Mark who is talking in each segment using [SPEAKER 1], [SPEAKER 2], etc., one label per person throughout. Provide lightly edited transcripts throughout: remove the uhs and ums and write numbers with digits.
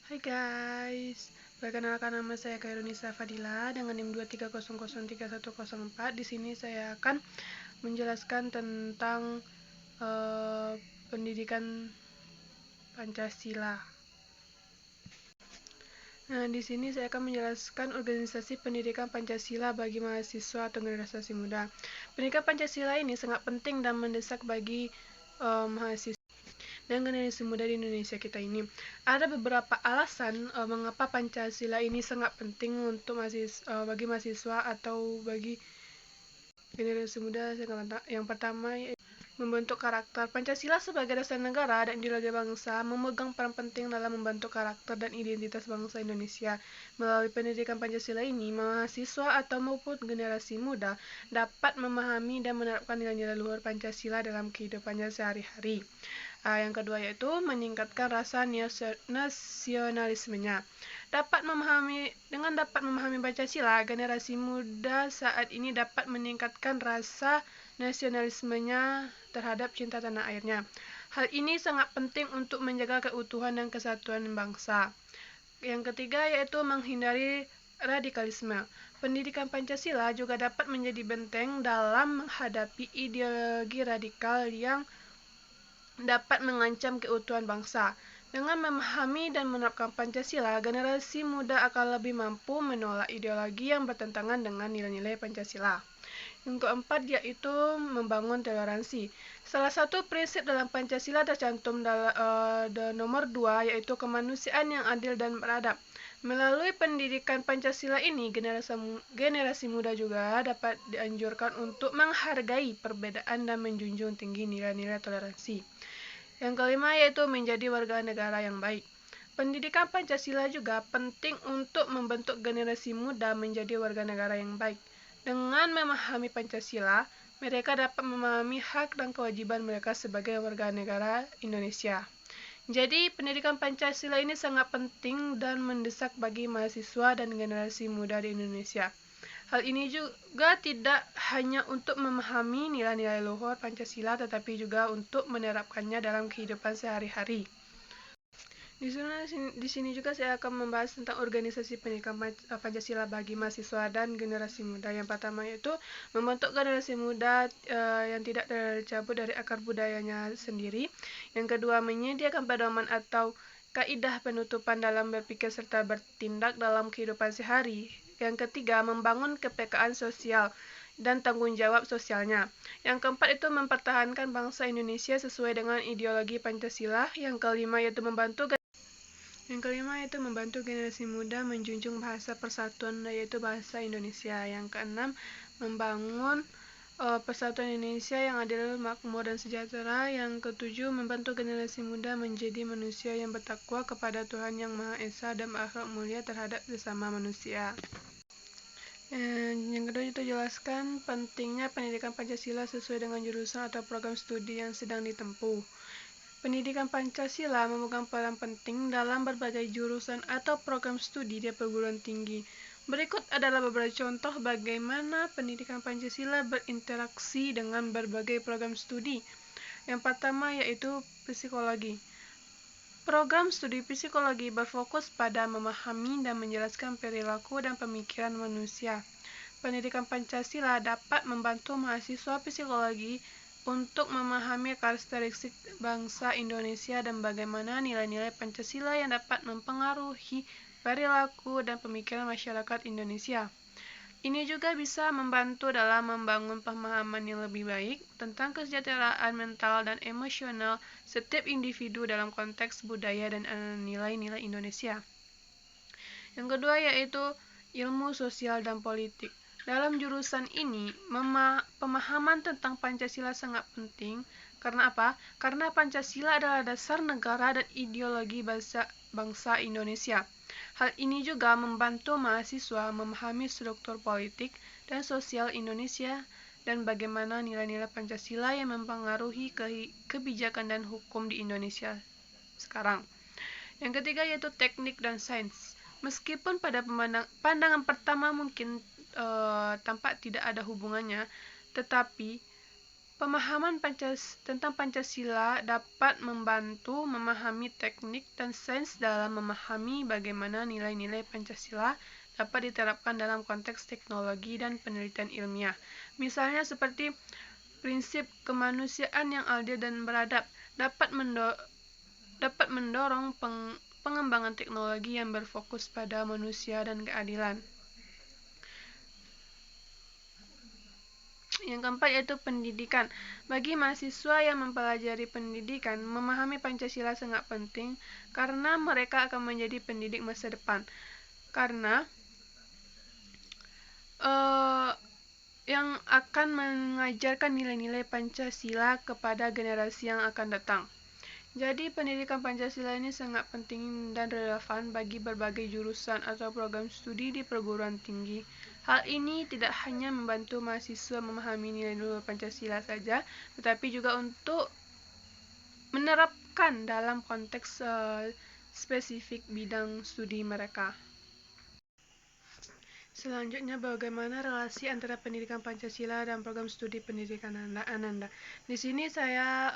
[SPEAKER 1] Hai guys, perkenalkan nama saya Khairunisa Fadila dengan NIM 230031004. Di sini saya akan menjelaskan tentang pendidikan Pancasila. Nah, di sini saya akan menjelaskan organisasi pendidikan Pancasila bagi mahasiswa atau generasi muda. Pendidikan Pancasila ini sangat penting dan mendesak bagi mahasiswa dan generasi muda di Indonesia kita ini. Ada beberapa alasan mengapa Pancasila ini sangat penting untuk bagi mahasiswa atau bagi generasi muda. Yang pertama, membentuk karakter. Pancasila sebagai dasar negara dan ideologi bangsa memegang peran penting dalam membentuk karakter dan identitas bangsa Indonesia. Melalui pendidikan Pancasila ini, mahasiswa atau maupun generasi muda dapat memahami dan menerapkan nilai-nilai luhur Pancasila dalam kehidupannya sehari-hari. Yang kedua yaitu meningkatkan rasa nasionalismenya. Dengan dapat memahami Pancasila, generasi muda saat ini dapat meningkatkan rasa nasionalismenya terhadap cinta tanah airnya. Hal ini sangat penting untuk menjaga keutuhan dan kesatuan bangsa. Yang ketiga yaitu menghindari radikalisme. Pendidikan Pancasila juga dapat menjadi benteng dalam menghadapi ideologi radikal yang dapat mengancam keutuhan bangsa. Dengan memahami dan menerapkan Pancasila, generasi muda akan lebih mampu menolak ideologi yang bertentangan dengan nilai-nilai Pancasila. Yang keempat yaitu membangun toleransi. Salah satu prinsip dalam Pancasila tercantum dalam nomor 2 yaitu kemanusiaan yang adil dan beradab. Melalui pendidikan Pancasila ini, generasi muda juga dapat dianjurkan untuk menghargai perbedaan dan menjunjung tinggi nilai-nilai toleransi. Yang kelima yaitu menjadi warga negara yang baik. Pendidikan Pancasila juga penting untuk membentuk generasi muda menjadi warga negara yang baik. Dengan memahami Pancasila, mereka dapat memahami hak dan kewajiban mereka sebagai warga negara Indonesia. Jadi, pendidikan Pancasila ini sangat penting dan mendesak bagi mahasiswa dan generasi muda di Indonesia. Hal ini juga tidak hanya untuk memahami nilai-nilai luhur Pancasila, tetapi juga untuk menerapkannya dalam kehidupan sehari-hari. Di sini juga saya akan membahas tentang organisasi pendidikan Pancasila bagi mahasiswa dan generasi muda. Yang pertama yaitu membentuk generasi muda yang tidak tercabut dari akar budayanya sendiri. Yang kedua, menyediakan pedoman atau kaidah penutupan dalam berpikir serta bertindak dalam kehidupan sehari. Yang ketiga, membangun kepekaan sosial dan tanggung jawab sosialnya. Yang keempat itu mempertahankan bangsa Indonesia sesuai dengan ideologi Pancasila. Yang kelima yaitu membantu generasi muda menjunjung bahasa persatuan yaitu bahasa Indonesia. Yang keenam, membangun persatuan Indonesia yang adil, makmur, dan sejahtera. Yang ketujuh, membantu generasi muda menjadi manusia yang bertakwa kepada Tuhan Yang Maha Esa dan berakhlak mulia terhadap sesama manusia. Yang kedua itu jelaskan pentingnya pendidikan Pancasila sesuai dengan jurusan atau program studi yang sedang ditempuh. Pendidikan Pancasila memegang peran penting dalam berbagai jurusan atau program studi di perguruan tinggi. Berikut adalah beberapa contoh bagaimana pendidikan Pancasila berinteraksi dengan berbagai program studi. Yang pertama yaitu psikologi. Program studi psikologi berfokus pada memahami dan menjelaskan perilaku dan pemikiran manusia. Pendidikan Pancasila dapat membantu mahasiswa psikologi untuk memahami karakteristik bangsa Indonesia dan bagaimana nilai-nilai Pancasila yang dapat mempengaruhi perilaku dan pemikiran masyarakat Indonesia. Ini juga bisa membantu dalam membangun pemahaman yang lebih baik tentang kesejahteraan mental dan emosional setiap individu dalam konteks budaya dan nilai-nilai Indonesia. Yang kedua yaitu ilmu sosial dan politik. Dalam jurusan ini, pemahaman tentang Pancasila sangat penting. Karena apa? Karena Pancasila adalah dasar negara dan ideologi bangsa Indonesia. Hal ini juga membantu mahasiswa memahami struktur politik dan sosial Indonesia dan bagaimana nilai-nilai Pancasila yang mempengaruhi kebijakan dan hukum di Indonesia sekarang. Yang ketiga yaitu teknik dan sains. Meskipun pada pandangan pertama mungkin tampak tidak ada hubungannya, tetapi Pemahaman tentang Pancasila dapat membantu memahami teknik dan sains dalam memahami bagaimana nilai-nilai Pancasila dapat diterapkan dalam konteks teknologi dan penelitian ilmiah. Misalnya seperti prinsip kemanusiaan yang adil dan beradab dapat mendorong pengembangan teknologi yang berfokus pada manusia dan keadilan. Yang keempat yaitu pendidikan. Bagi mahasiswa yang mempelajari pendidikan, memahami Pancasila sangat penting karena mereka akan menjadi pendidik masa depan. Karena yang akan mengajarkan nilai-nilai Pancasila kepada generasi yang akan datang. Jadi pendidikan Pancasila ini sangat penting dan relevan bagi berbagai jurusan atau program studi di perguruan tinggi. Hal ini tidak hanya membantu mahasiswa memahami nilai-nilai Pancasila saja, tetapi juga untuk menerapkan dalam konteks spesifik bidang studi mereka. Selanjutnya, bagaimana relasi antara pendidikan Pancasila dan program studi pendidikan Ananda? Di sini saya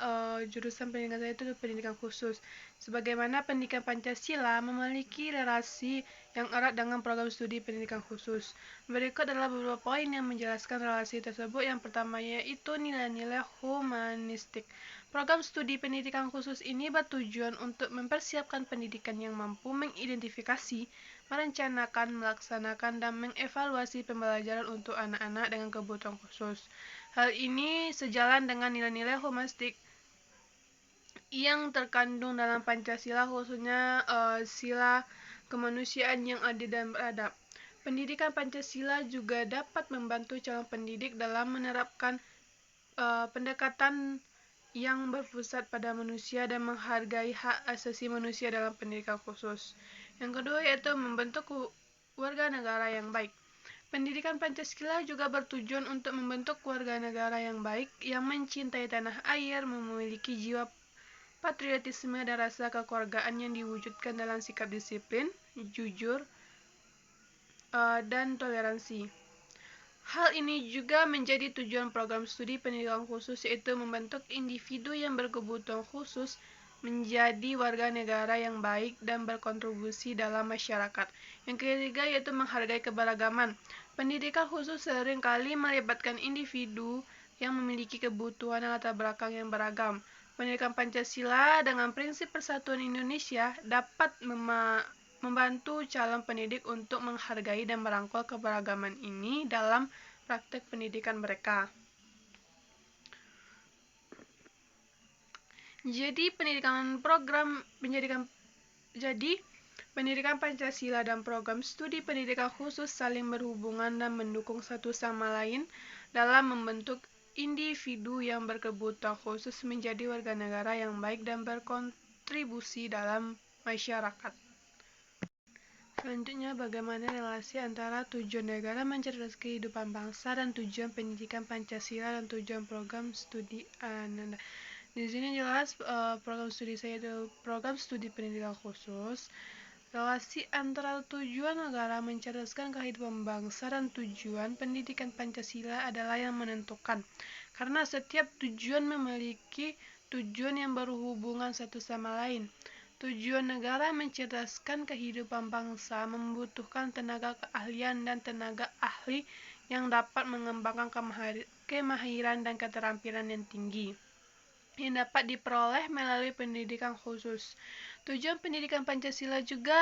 [SPEAKER 1] jurusan pendidikan saya itu pendidikan khusus. Sebagaimana pendidikan Pancasila memiliki relasi yang erat dengan program studi pendidikan khusus. Berikut adalah beberapa poin yang menjelaskan relasi tersebut. Yang pertama yaitu nilai-nilai humanistik. Program studi pendidikan khusus ini bertujuan untuk mempersiapkan pendidikan yang mampu mengidentifikasi, merencanakan, melaksanakan, dan mengevaluasi pembelajaran untuk anak-anak dengan kebutuhan khusus. Hal ini sejalan dengan nilai-nilai humanistik yang terkandung dalam Pancasila, khususnya sila kemanusiaan yang adil dan beradab. Pendidikan Pancasila juga dapat membantu calon pendidik dalam menerapkan pendekatan yang berpusat pada manusia dan menghargai hak asasi manusia dalam pendidikan khusus. Yang kedua yaitu membentuk warga negara yang baik. Pendidikan Pancasila juga bertujuan untuk membentuk warga negara yang baik, yang mencintai tanah air, memiliki jiwa patriotisme dan rasa kekeluargaan yang diwujudkan dalam sikap disiplin, jujur, dan toleransi. Hal ini juga menjadi tujuan program studi pendidikan khusus, yaitu membentuk individu yang berkebutuhan khusus menjadi warga negara yang baik dan berkontribusi dalam masyarakat. Yang ketiga yaitu menghargai keberagaman. Pendidikan khusus seringkali melibatkan individu yang memiliki kebutuhan dan latar belakang yang beragam. Pendidikan Pancasila dengan prinsip persatuan Indonesia dapat membantu calon pendidik untuk menghargai dan merangkul keberagaman ini dalam praktek pendidikan mereka. Jadi pendidikan Pancasila dan program studi pendidikan khusus saling berhubungan dan mendukung satu sama lain dalam membentuk individu yang berkebutuhan khusus menjadi warga negara yang baik dan berkontribusi dalam masyarakat. Selanjutnya, bagaimana relasi antara tujuan negara mencerdaskan kehidupan bangsa dan tujuan pendidikan Pancasila dan tujuan program studi Ananda. Di sini jelas program studi saya itu program studi pendidikan khusus. Relasi antara tujuan negara mencerdaskan kehidupan bangsa dan tujuan pendidikan Pancasila adalah yang menentukan, karena setiap tujuan memiliki tujuan yang berhubungan satu sama lain. Tujuan negara mencerdaskan kehidupan bangsa membutuhkan tenaga keahlian dan tenaga ahli yang dapat mengembangkan kemahiran dan keterampilan yang tinggi, yang dapat diperoleh melalui pendidikan khusus. Tujuan pendidikan Pancasila juga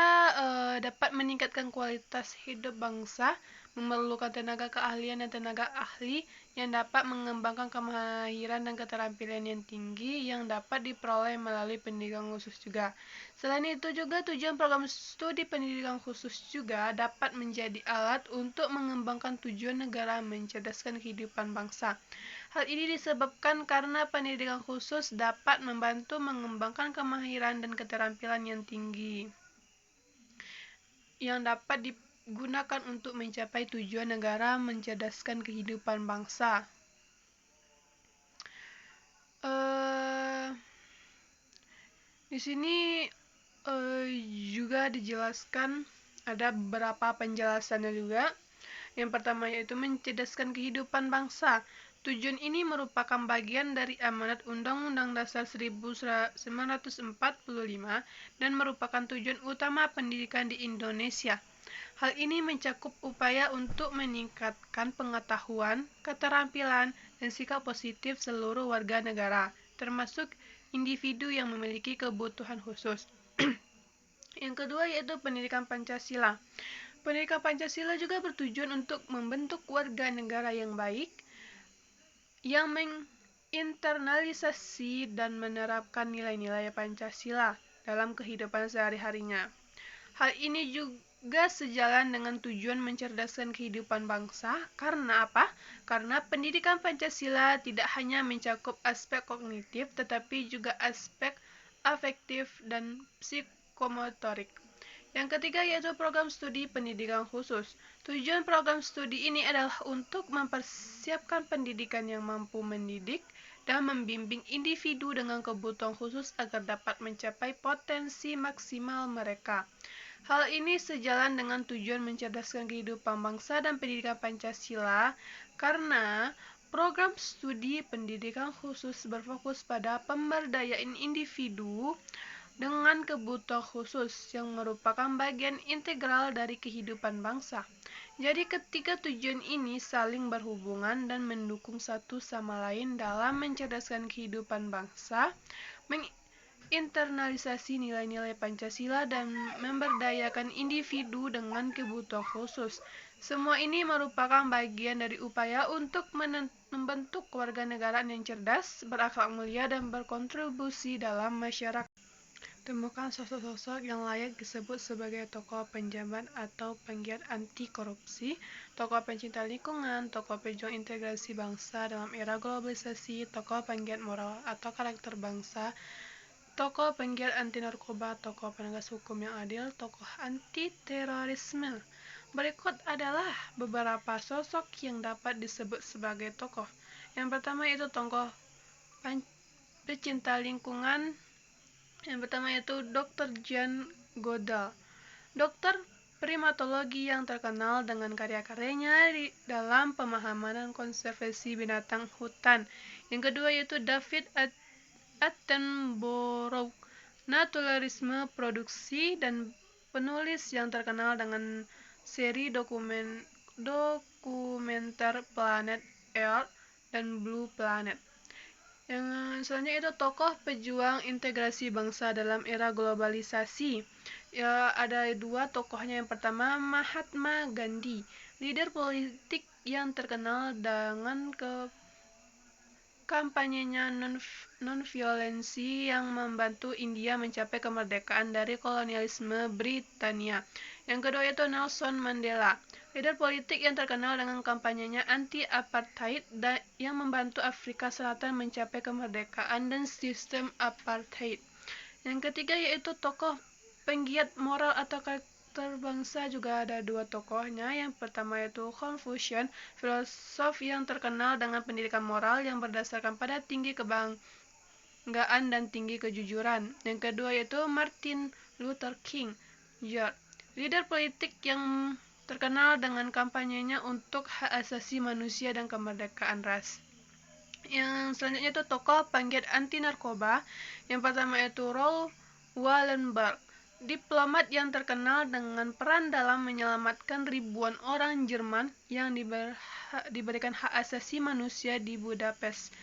[SPEAKER 1] dapat meningkatkan kualitas hidup bangsa, memerlukan tenaga keahlian dan tenaga ahli yang dapat mengembangkan kemahiran dan keterampilan yang tinggi yang dapat diperoleh melalui pendidikan khusus juga. Selain itu juga tujuan program studi pendidikan khusus juga dapat menjadi alat untuk mengembangkan tujuan negara mencerdaskan kehidupan bangsa. Hal ini disebabkan karena pendidikan khusus dapat membantu mengembangkan kemahiran dan keterampilan yang tinggi yang dapat digunakan untuk mencapai tujuan negara mencerdaskan kehidupan bangsa. Di sini juga dijelaskan, ada beberapa penjelasannya juga. Yang pertama yaitu mencerdaskan kehidupan bangsa. Tujuan ini merupakan bagian dari amanat Undang-Undang Dasar 1945 dan merupakan tujuan utama pendidikan di Indonesia. Hal ini mencakup upaya untuk meningkatkan pengetahuan, keterampilan, dan sikap positif seluruh warga negara, termasuk individu yang memiliki kebutuhan khusus. Yang kedua yaitu pendidikan Pancasila. Pendidikan Pancasila juga bertujuan untuk membentuk warga negara yang baik, yang menginternalisasi dan menerapkan nilai-nilai Pancasila dalam kehidupan sehari-harinya. Hal ini juga sejalan dengan tujuan mencerdaskan kehidupan bangsa. Karena apa? Karena pendidikan Pancasila tidak hanya mencakup aspek kognitif, tetapi juga aspek afektif dan psikomotorik. Yang ketiga yaitu program studi pendidikan khusus. Tujuan program studi ini adalah untuk mempersiapkan pendidikan yang mampu mendidik dan membimbing individu dengan kebutuhan khusus agar dapat mencapai potensi maksimal mereka. Hal ini sejalan dengan tujuan mencerdaskan kehidupan bangsa dan pendidikan Pancasila karena program studi pendidikan khusus berfokus pada pemberdayaan individu dengan kebutuhan khusus yang merupakan bagian integral dari kehidupan bangsa. Jadi ketiga tujuan ini saling berhubungan dan mendukung satu sama lain dalam mencerdaskan kehidupan bangsa, menginternalisasi nilai-nilai Pancasila, dan memberdayakan individu dengan kebutuhan khusus. Semua ini merupakan bagian dari upaya untuk membentuk kewarganegaraan yang cerdas, berakhlak mulia, dan berkontribusi dalam masyarakat. Temukan sosok-sosok yang layak disebut sebagai tokoh penjabat atau penggiat anti korupsi, tokoh pencinta lingkungan, tokoh pejuang integrasi bangsa dalam era globalisasi, tokoh penggiat moral atau karakter bangsa, tokoh penggiat anti narkoba, tokoh penegak hukum yang adil, tokoh anti terorisme. Berikut adalah beberapa sosok yang dapat disebut sebagai tokoh. Yang pertama yaitu tokoh pecinta lingkungan. Yang pertama yaitu Dr. Jane Goodall, dokter primatologi yang terkenal dengan karya-karyanya dalam pemahaman dan konservasi binatang hutan. Yang kedua yaitu David Attenborough, naturalisme produksi dan penulis yang terkenal dengan seri dokumenter Planet Earth dan Blue Planet. Yang selanjutnya itu tokoh pejuang integrasi bangsa dalam era globalisasi. Ya, ada dua tokohnya. Yang pertama Mahatma Gandhi, leader politik yang terkenal dengan kampanyenya non-violensi yang membantu India mencapai kemerdekaan dari kolonialisme Britania. Yang kedua yaitu Nelson Mandela, leader politik yang terkenal dengan kampanyenya anti-apartheid yang membantu Afrika Selatan mencapai kemerdekaan dan sistem apartheid. Yang ketiga yaitu tokoh penggiat moral atau karakter bangsa. Juga ada dua tokohnya. Yang pertama yaitu Confucius, filosof yang terkenal dengan pendidikan moral yang berdasarkan pada tinggi kebanggaan dan tinggi kejujuran. Yang kedua yaitu Martin Luther King Jr., leader politik yang terkenal dengan kampanyenya untuk hak asasi manusia dan kemerdekaan ras. Yang selanjutnya itu tokoh penggiat anti narkoba. Yang pertama itu Raoul Wallenberg, diplomat yang terkenal dengan peran dalam menyelamatkan ribuan orang Jerman yang diberikan hak asasi manusia di Budapest,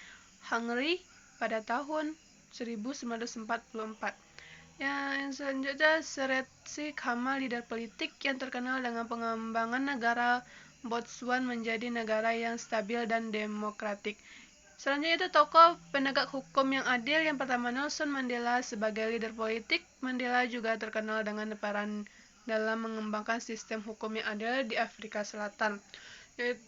[SPEAKER 1] Hungary pada tahun 1944. Yang selanjutnya Seretse Khama, leader politik yang terkenal dengan pengembangan negara Botswana menjadi negara yang stabil dan demokratik. Selanjutnya itu tokoh penegak hukum yang adil. Yang pertama Nelson Mandela, sebagai leader politik, Mandela juga terkenal dengan peran dalam mengembangkan sistem hukum yang adil di Afrika Selatan.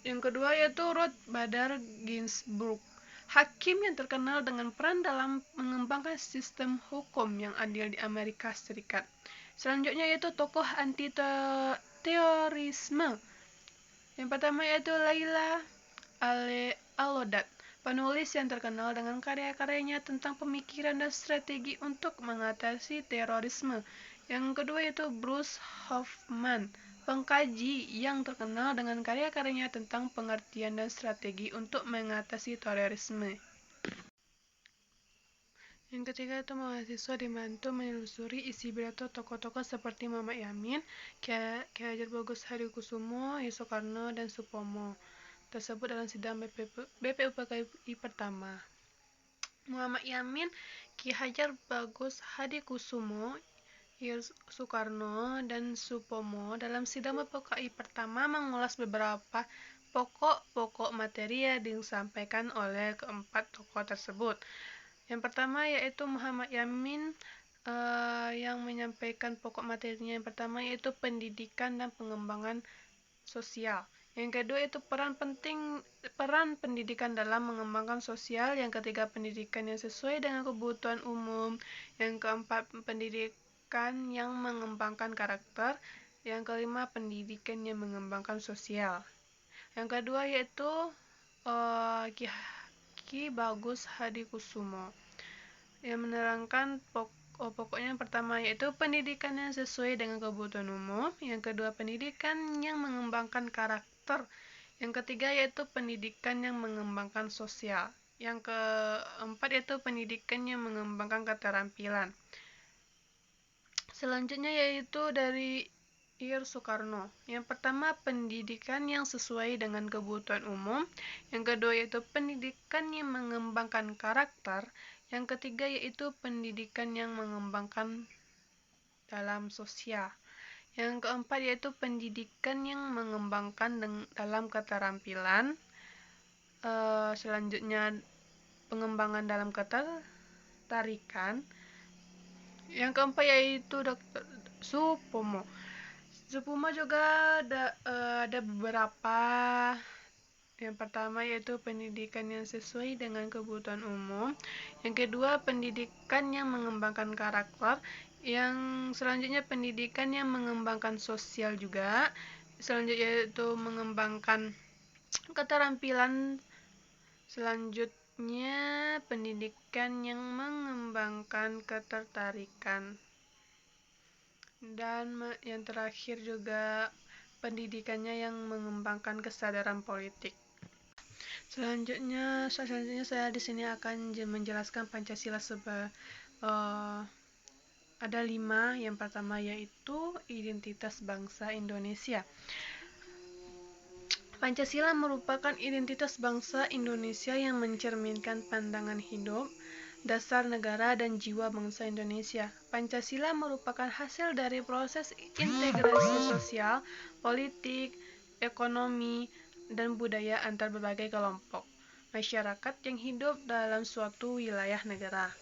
[SPEAKER 1] Yang kedua yaitu Ruth Bader Ginsburg, hakim yang terkenal dengan peran dalam mengembangkan sistem hukum yang adil di Amerika Serikat. Selanjutnya yaitu tokoh anti terorisme. Yang pertama yaitu Laila Alauddin, penulis yang terkenal dengan karya-karyanya tentang pemikiran dan strategi untuk mengatasi terorisme. Yang kedua yaitu Bruce Hoffman, pengkaji yang terkenal dengan karya-karyanya tentang pengertian dan strategi untuk mengatasi terorisme. Yang ketiga itu mahasiswa dibantu menelusuri isi pidato tokoh-tokoh seperti Muhammad Yamin, Ki Hajar Bagus Hadikusumo, Soekarno, dan Supomo tersebut dalam sidang BPUPKI pertama. Muhammad Yamin, Ki Hajar Bagus Hadikusumo, Soekarno, dan Supomo dalam sidang BPUPKI pertama mengulas beberapa pokok materi yang disampaikan oleh keempat tokoh tersebut. Yang pertama yaitu Muhammad Yamin yang menyampaikan pokok materinya. Yang pertama yaitu pendidikan dan pengembangan sosial. Yang kedua itu peran pendidikan dalam mengembangkan sosial. Yang ketiga pendidikan yang sesuai dengan kebutuhan umum. Yang keempat pendidikan yang mengembangkan karakter. Yang kelima pendidikan yang mengembangkan sosial. Yang kedua yaitu Ki Bagus Hadikusumo yang menerangkan pokoknya. Yang pertama yaitu pendidikan yang sesuai dengan kebutuhan umum. Yang kedua pendidikan yang mengembangkan karakter. Yang ketiga yaitu pendidikan yang mengembangkan sosial. Yang keempat yaitu pendidikan yang mengembangkan keterampilan. Selanjutnya yaitu dari Soekarno. Yang pertama pendidikan yang sesuai dengan kebutuhan umum. Yang kedua yaitu pendidikan yang mengembangkan karakter. Yang ketiga yaitu pendidikan yang mengembangkan dalam sosial. Yang keempat yaitu pendidikan yang mengembangkan dalam keterampilan. Selanjutnya pengembangan dalam ketertarikan. Yang keempat yaitu Dr. Supomo. Supomo juga ada beberapa. Yang pertama yaitu pendidikan yang sesuai dengan kebutuhan umum. Yang kedua pendidikan yang mengembangkan karakter. Yang selanjutnya pendidikan yang mengembangkan sosial juga. Selanjutnya yaitu mengembangkan keterampilan. Selanjutnya pendidikan yang mengembangkan ketertarikan. Dan yang terakhir juga pendidikannya yang mengembangkan kesadaran politik. Selanjutnya saya di sini akan menjelaskan Pancasila ada 5. Yang pertama yaitu identitas bangsa Indonesia. Pancasila merupakan identitas bangsa Indonesia yang mencerminkan pandangan hidup, dasar negara dan jiwa bangsa Indonesia. Pancasila merupakan hasil dari proses integrasi sosial, politik, ekonomi, dan budaya antar berbagai kelompok masyarakat yang hidup dalam suatu wilayah negara.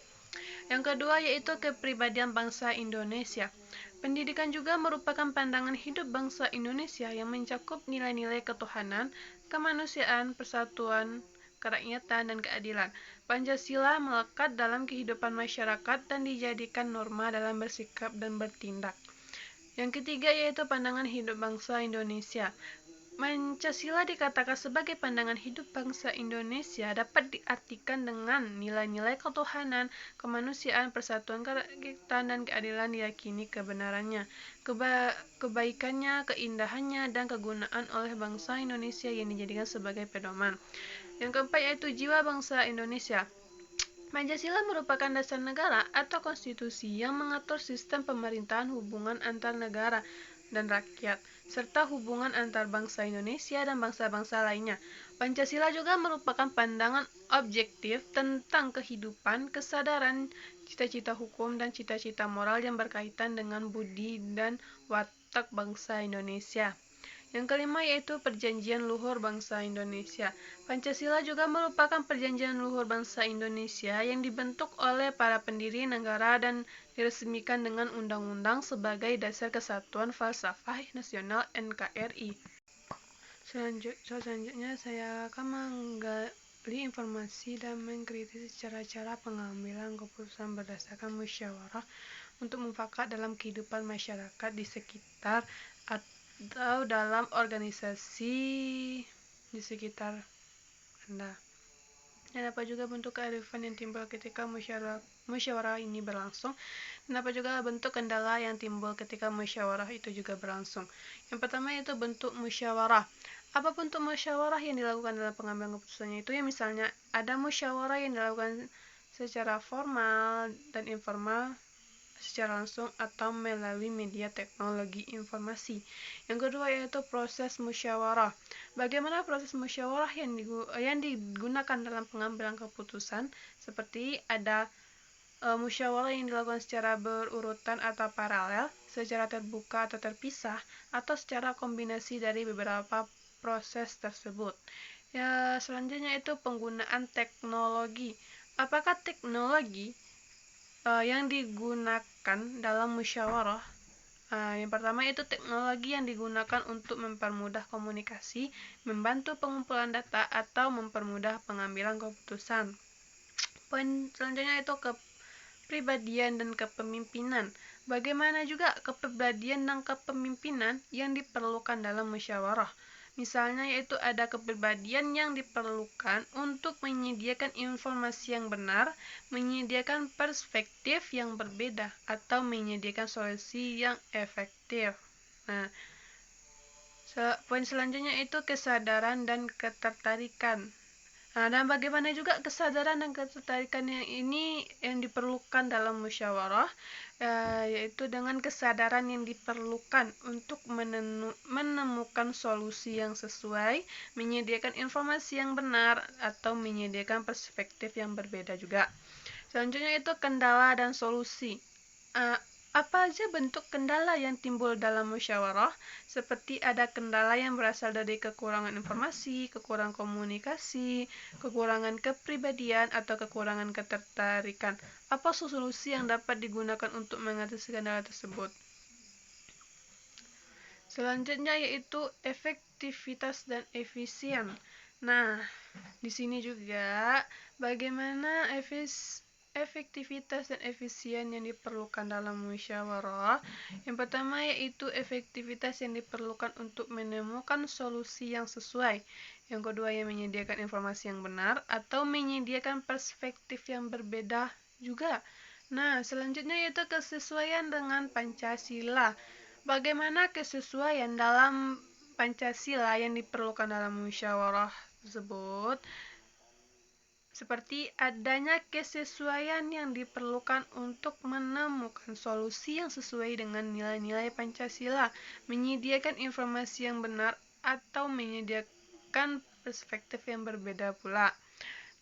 [SPEAKER 1] Yang kedua yaitu kepribadian bangsa Indonesia. Pendidikan juga merupakan pandangan hidup bangsa Indonesia yang mencakup nilai-nilai ketuhanan, kemanusiaan, persatuan, kerakyatan, dan keadilan. Pancasila melekat dalam kehidupan masyarakat dan dijadikan norma dalam bersikap dan bertindak. Yang ketiga yaitu pandangan hidup bangsa Indonesia. Pancasila dikatakan sebagai pandangan hidup bangsa Indonesia dapat diartikan dengan nilai-nilai ketuhanan, kemanusiaan, persatuan, kerakyatan, dan keadilan diyakini kebenarannya, kebaikannya, keindahannya, dan kegunaan oleh bangsa Indonesia yang dijadikan sebagai pedoman. Yang keempat yaitu jiwa bangsa Indonesia. Pancasila merupakan dasar negara atau konstitusi yang mengatur sistem pemerintahan, hubungan antar negara dan rakyat, serta hubungan antar bangsa Indonesia dan bangsa-bangsa lainnya. Pancasila juga merupakan pandangan objektif tentang kehidupan, kesadaran, cita-cita hukum, dan cita-cita moral yang berkaitan dengan budi dan watak bangsa Indonesia. Yang kelima yaitu Perjanjian Luhur Bangsa Indonesia. Pancasila juga merupakan perjanjian luhur bangsa Indonesia yang dibentuk oleh para pendiri negara dan diresmikan dengan undang-undang sebagai dasar kesatuan falsafah nasional NKRI. Selanjutnya saya akan menggali informasi dan mengkritisi cara-cara pengambilan keputusan berdasarkan musyawarah untuk mufakat dalam kehidupan masyarakat di sekitar atau dalam organisasi di sekitar Anda. dan apa juga bentuk kearifan yang timbul ketika musyawarah ini berlangsung, dan apa juga bentuk kendala yang timbul ketika musyawarah itu juga berlangsung. Yang pertama yaitu bentuk musyawarah. Apa bentuk musyawarah yang dilakukan dalam pengambilan keputusannya itu? Ya misalnya ada musyawarah yang dilakukan secara formal dan informal, secara langsung atau melalui media teknologi informasi. Yang kedua yaitu proses musyawarah. Bagaimana proses musyawarah yang digunakan dalam pengambilan keputusan? Seperti ada musyawarah yang dilakukan secara berurutan atau paralel, secara terbuka atau terpisah, atau secara kombinasi dari beberapa proses tersebut. Ya, selanjutnya itu penggunaan teknologi. Apakah teknologi yang digunakan dalam musyawarah? Yang pertama itu teknologi yang digunakan untuk mempermudah komunikasi, membantu pengumpulan data, atau mempermudah pengambilan keputusan. Poin selanjutnya itu kepribadian dan kepemimpinan. Bagaimana juga kepribadian dan kepemimpinan yang diperlukan dalam musyawarah? Misalnya yaitu ada kepribadian yang diperlukan untuk menyediakan informasi yang benar, menyediakan perspektif yang berbeda, atau menyediakan solusi yang efektif. Nah, poin selanjutnya itu kesadaran dan ketertarikan. Nah, dan bagaimana juga kesadaran dan ketertarikan ini yang diperlukan dalam musyawarah, yaitu dengan kesadaran yang diperlukan untuk menemukan solusi yang sesuai, menyediakan informasi yang benar, atau menyediakan perspektif yang berbeda juga. Selanjutnya itu kendala dan solusi. Apa aja bentuk kendala yang timbul dalam musyawarah? Seperti ada kendala yang berasal dari kekurangan informasi, kekurangan komunikasi, kekurangan kepribadian, atau kekurangan ketertarikan. Apa solusi yang dapat digunakan untuk mengatasi kendala tersebut? Selanjutnya yaitu efektivitas dan efisien. Nah, di sini juga bagaimana efektivitas dan efisien yang diperlukan dalam musyawarah. Yang pertama yaitu efektivitas yang diperlukan untuk menemukan solusi yang sesuai. Yang kedua yang menyediakan informasi yang benar atau menyediakan perspektif yang berbeda juga. Nah, selanjutnya yaitu kesesuaian dengan Pancasila. Bagaimana kesesuaian dalam Pancasila yang diperlukan dalam musyawarah tersebut? Seperti adanya kesesuaian yang diperlukan untuk menemukan solusi yang sesuai dengan nilai-nilai Pancasila, menyediakan informasi yang benar, atau menyediakan perspektif yang berbeda pula.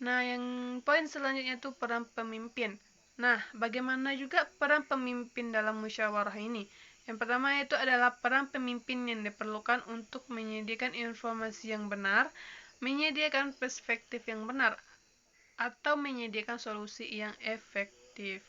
[SPEAKER 1] Nah, yang poin selanjutnya itu peran pemimpin. Nah, bagaimana juga peran pemimpin dalam musyawarah ini? Yang pertama itu adalah peran pemimpin yang diperlukan untuk menyediakan informasi yang benar, menyediakan perspektif yang benar, atau menyediakan solusi yang efektif.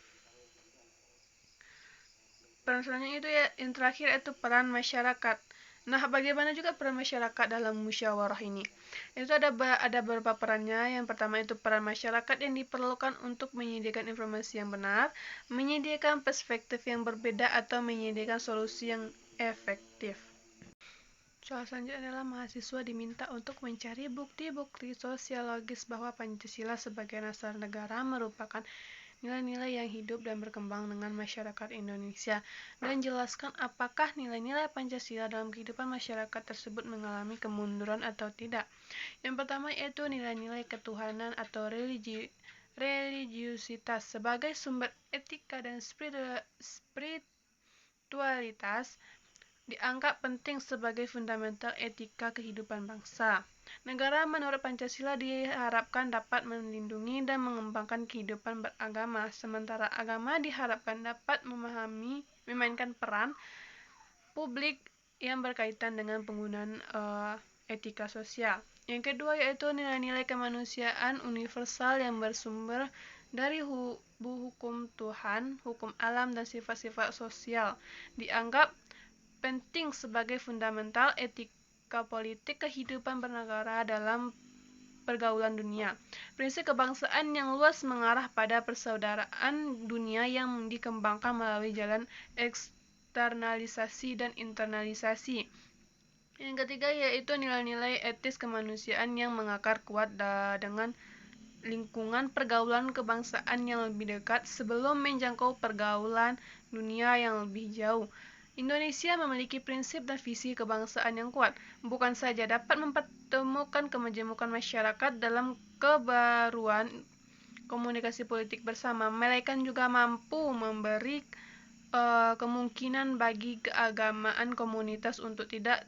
[SPEAKER 1] Peran selanjutnya itu yang terakhir itu peran masyarakat. Nah, bagaimana juga peran masyarakat dalam musyawarah ini? Itu ada beberapa perannya. Yang pertama itu peran masyarakat yang diperlukan untuk menyediakan informasi yang benar, menyediakan perspektif yang berbeda, atau menyediakan solusi yang efektif. Soal selanjutnya adalah mahasiswa diminta untuk mencari bukti-bukti sosiologis bahwa Pancasila sebagai dasar negara merupakan nilai-nilai yang hidup dan berkembang dengan masyarakat Indonesia, dan jelaskan apakah nilai-nilai Pancasila dalam kehidupan masyarakat tersebut mengalami kemunduran atau tidak. Yang pertama yaitu nilai-nilai ketuhanan atau religiusitas sebagai sumber etika dan spiritualitas dianggap penting sebagai fundamental etika kehidupan bangsa. Negara menurut Pancasila diharapkan dapat melindungi dan mengembangkan kehidupan beragama, sementara agama diharapkan dapat memainkan peran publik yang berkaitan dengan penggunaan etika sosial. Yang kedua yaitu nilai-nilai kemanusiaan universal yang bersumber dari hukum Tuhan, hukum alam, dan sifat-sifat sosial dianggap penting sebagai fundamental etika politik kehidupan bernegara dalam pergaulan dunia. Prinsip kebangsaan yang luas mengarah pada persaudaraan dunia yang dikembangkan melalui jalan eksternalisasi dan internalisasi. Yang ketiga yaitu nilai-nilai etis kemanusiaan yang mengakar kuat dengan lingkungan pergaulan kebangsaan yang lebih dekat sebelum menjangkau pergaulan dunia yang lebih jauh. Indonesia memiliki prinsip dan visi kebangsaan yang kuat, bukan saja dapat mempertemukan kemajemukan masyarakat dalam kebaruan komunikasi politik bersama, melainkan juga mampu memberi kemungkinan bagi keagamaan komunitas untuk tidak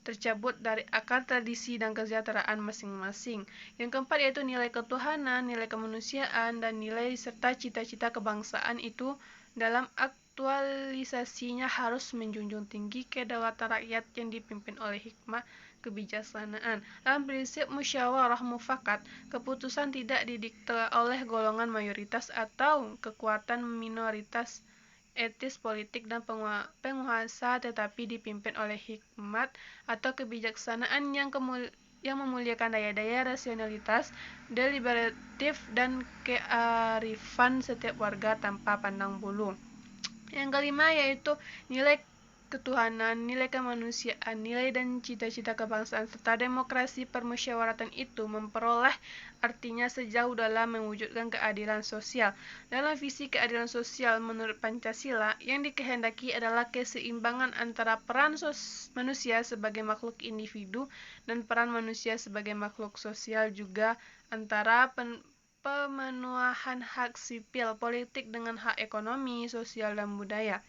[SPEAKER 1] tercabut dari akar tradisi dan kesejahteraan masing-masing. Yang keempat yaitu nilai ketuhanan, nilai kemanusiaan, dan nilai serta cita-cita kebangsaan itu dalam aktualisasinya harus menjunjung tinggi kedaulatan rakyat yang dipimpin oleh hikmah kebijaksanaan. Dalam prinsip musyawarah mufakat, keputusan tidak didikte oleh golongan mayoritas atau kekuatan minoritas etis politik dan penguasa, tetapi dipimpin oleh hikmat atau kebijaksanaan yang memuliakan daya-daya rasionalitas, deliberatif, dan kearifan setiap warga tanpa pandang bulu. Yang kelima yaitu nilai ketuhanan, nilai kemanusiaan, nilai dan cita-cita kebangsaan, serta demokrasi permusyawaratan itu memperoleh artinya sejauh dalam mewujudkan keadilan sosial. Dalam visi keadilan sosial menurut Pancasila, yang dikehendaki adalah keseimbangan antara peran manusia sebagai makhluk individu dan peran manusia sebagai makhluk sosial, juga antara pemenuhan hak sipil, politik dengan hak ekonomi, sosial, dan budaya.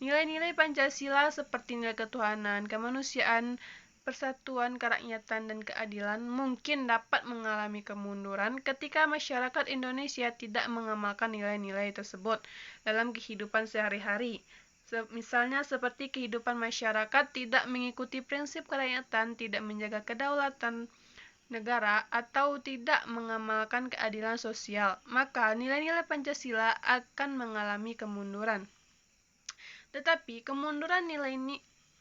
[SPEAKER 1] Nilai-nilai Pancasila seperti nilai ketuhanan, kemanusiaan, persatuan, kerakyatan, dan keadilan mungkin dapat mengalami kemunduran ketika masyarakat Indonesia tidak mengamalkan nilai-nilai tersebut dalam kehidupan sehari-hari. Misalnya seperti kehidupan masyarakat tidak mengikuti prinsip kerakyatan, tidak menjaga kedaulatan negara, atau tidak mengamalkan keadilan sosial, maka nilai-nilai Pancasila akan mengalami kemunduran. Tetapi kemunduran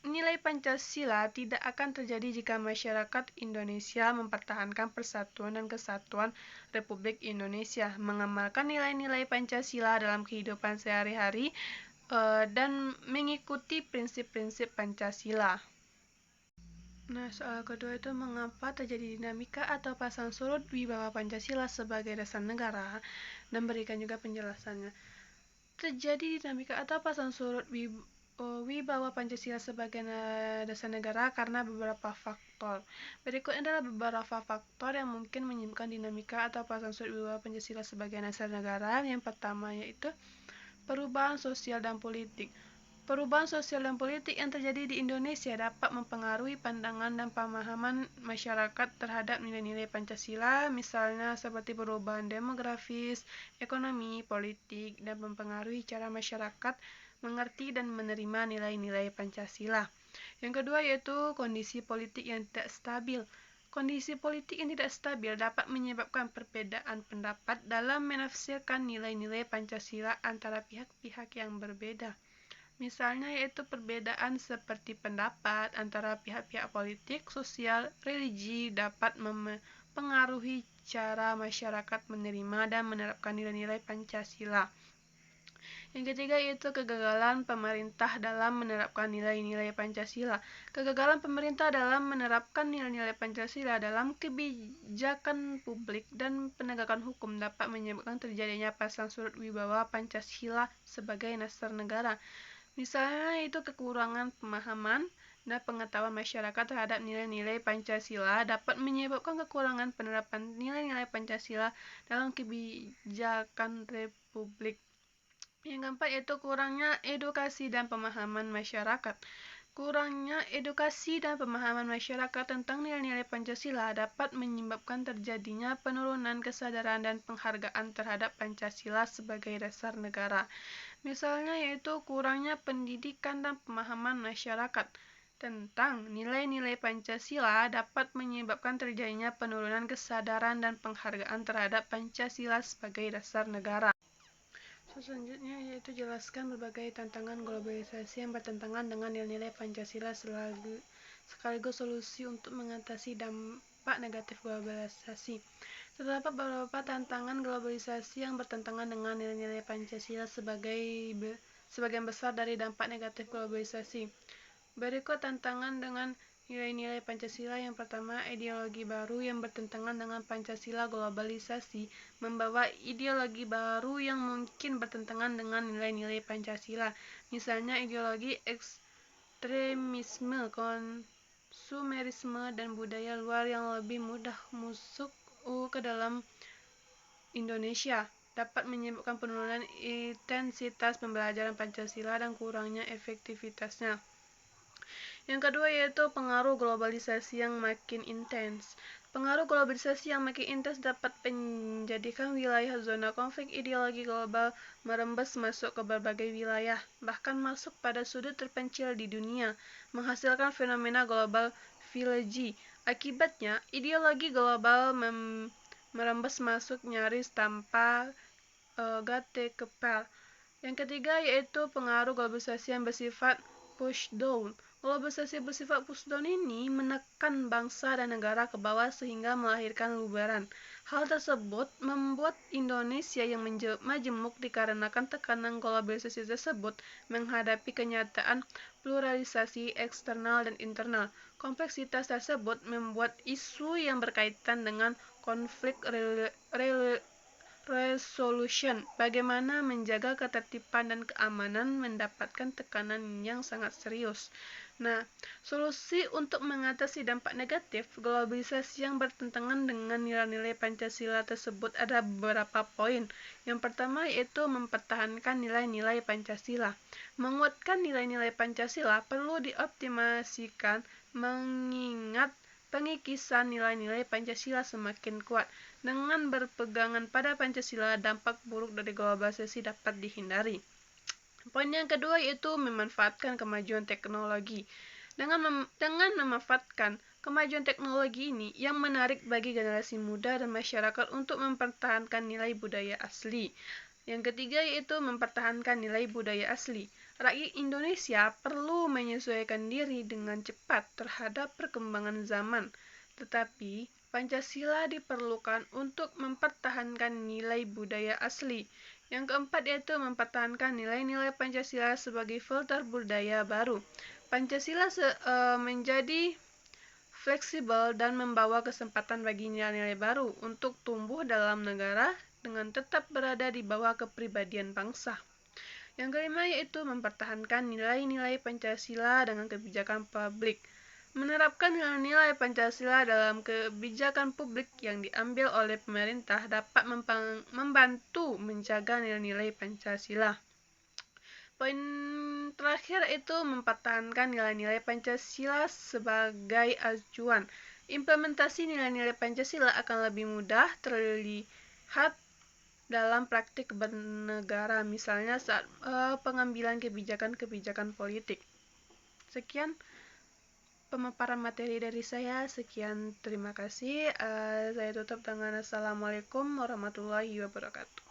[SPEAKER 1] nilai Pancasila tidak akan terjadi jika masyarakat Indonesia mempertahankan persatuan dan kesatuan Republik Indonesia, mengamalkan nilai-nilai Pancasila dalam kehidupan sehari-hari, dan mengikuti prinsip-prinsip Pancasila. Nah, soal kedua itu mengapa terjadi dinamika atau pasang surut wibawa Pancasila sebagai dasar negara, dan berikan juga penjelasannya. Terjadi dinamika atau pasang surut wibawa Pancasila sebagai dasar negara karena beberapa faktor. Berikut adalah beberapa faktor yang mungkin menyebabkan dinamika atau pasang surut wibawa Pancasila sebagai dasar negara. Yang pertama yaitu perubahan sosial dan politik. Perubahan sosial dan politik yang terjadi di Indonesia dapat mempengaruhi pandangan dan pemahaman masyarakat terhadap nilai-nilai Pancasila, misalnya seperti perubahan demografis, ekonomi, politik, dan mempengaruhi cara masyarakat mengerti dan menerima nilai-nilai Pancasila. Yang kedua yaitu kondisi politik yang tidak stabil. Kondisi politik yang tidak stabil dapat menyebabkan perbedaan pendapat dalam menafsirkan nilai-nilai Pancasila antara pihak-pihak yang berbeda. Misalnya yaitu perbedaan seperti pendapat antara pihak-pihak politik, sosial, religi dapat mempengaruhi cara masyarakat menerima dan menerapkan nilai-nilai Pancasila. Yang ketiga yaitu kegagalan pemerintah dalam menerapkan nilai-nilai Pancasila. Kegagalan pemerintah dalam menerapkan nilai-nilai Pancasila dalam kebijakan publik dan penegakan hukum dapat menyebabkan terjadinya pasang surut wibawa Pancasila sebagai dasar negara. Misalnya itu kekurangan pemahaman dan pengetahuan masyarakat terhadap nilai-nilai Pancasila dapat menyebabkan kekurangan penerapan nilai-nilai Pancasila dalam kebijakan Republik. Yang keempat yaitu kurangnya edukasi dan pemahaman masyarakat. Kurangnya edukasi dan pemahaman masyarakat tentang nilai-nilai Pancasila dapat menyebabkan terjadinya penurunan kesadaran dan penghargaan terhadap Pancasila sebagai dasar negara. Misalnya yaitu kurangnya pendidikan dan pemahaman masyarakat tentang nilai-nilai Pancasila dapat menyebabkan terjadinya penurunan kesadaran dan penghargaan terhadap Pancasila sebagai dasar negara. Selanjutnya yaitu jelaskan berbagai tantangan globalisasi yang bertentangan dengan nilai-nilai Pancasila sekaligus solusi untuk mengatasi dampak negatif globalisasi. Terdapat beberapa tantangan globalisasi yang bertentangan dengan nilai-nilai Pancasila sebagian besar dari dampak negatif globalisasi. Berikut tantangan dengan nilai-nilai Pancasila. Yang pertama, ideologi baru yang bertentangan dengan Pancasila. Globalisasi membawa ideologi baru yang mungkin bertentangan dengan nilai-nilai Pancasila. Misalnya ideologi ekstremisme, konsumerisme, dan budaya luar yang lebih mudah masuk ke dalam Indonesia dapat menyebabkan penurunan intensitas pembelajaran Pancasila dan kurangnya efektivitasnya. Yang kedua yaitu pengaruh globalisasi yang makin intens. Pengaruh globalisasi yang makin intens dapat menjadikan wilayah zona konflik ideologi global merembes masuk ke berbagai wilayah, bahkan masuk pada sudut terpencil di dunia, menghasilkan fenomena global village. Akibatnya, ideologi global merembes masuk nyaris tanpa gate kepal. Yang ketiga yaitu pengaruh globalisasi yang bersifat push down. Globalisasi bersifat push down ini menekan bangsa dan negara ke bawah sehingga melahirkan lubaran. Hal tersebut membuat Indonesia yang majemuk dikarenakan tekanan globalisasi tersebut menghadapi kenyataan pluralisasi eksternal dan internal. Kompleksitas tersebut membuat isu yang berkaitan dengan konflik resolution, bagaimana menjaga ketertiban dan keamanan, mendapatkan tekanan yang sangat serius. Nah, solusi untuk mengatasi dampak negatif globalisasi yang bertentangan dengan nilai-nilai Pancasila tersebut ada beberapa poin. Yang pertama yaitu mempertahankan nilai-nilai Pancasila. Menguatkan nilai-nilai Pancasila perlu dioptimasikan mengingat pengikisan nilai-nilai Pancasila semakin kuat. Dengan berpegangan pada Pancasila, dampak buruk dari globalisasi dapat dihindari. Poin yang kedua yaitu memanfaatkan kemajuan teknologi. Dengan memanfaatkan kemajuan teknologi ini yang menarik bagi generasi muda dan masyarakat untuk mempertahankan nilai budaya asli. Yang ketiga yaitu mempertahankan nilai budaya asli. Rakyat Indonesia perlu menyesuaikan diri dengan cepat terhadap perkembangan zaman, tetapi Pancasila diperlukan untuk mempertahankan nilai budaya asli. Yang keempat yaitu mempertahankan nilai-nilai Pancasila sebagai filter budaya baru. Pancasila menjadi fleksibel dan membawa kesempatan bagi nilai-nilai baru untuk tumbuh dalam negara dengan tetap berada di bawah kepribadian bangsa. Yang kelima yaitu mempertahankan nilai-nilai Pancasila dengan kebijakan publik. Menerapkan nilai-nilai Pancasila dalam kebijakan publik yang diambil oleh pemerintah dapat membantu menjaga nilai-nilai Pancasila. Poin terakhir itu mempertahankan nilai-nilai Pancasila sebagai acuan. Implementasi nilai-nilai Pancasila akan lebih mudah terlihat dalam praktik bernegara, misalnya saat pengambilan kebijakan-kebijakan politik. Sekian pemaparan materi dari saya. Sekian, terima kasih. Saya tutup dengan Assalamualaikum warahmatullahi wabarakatuh.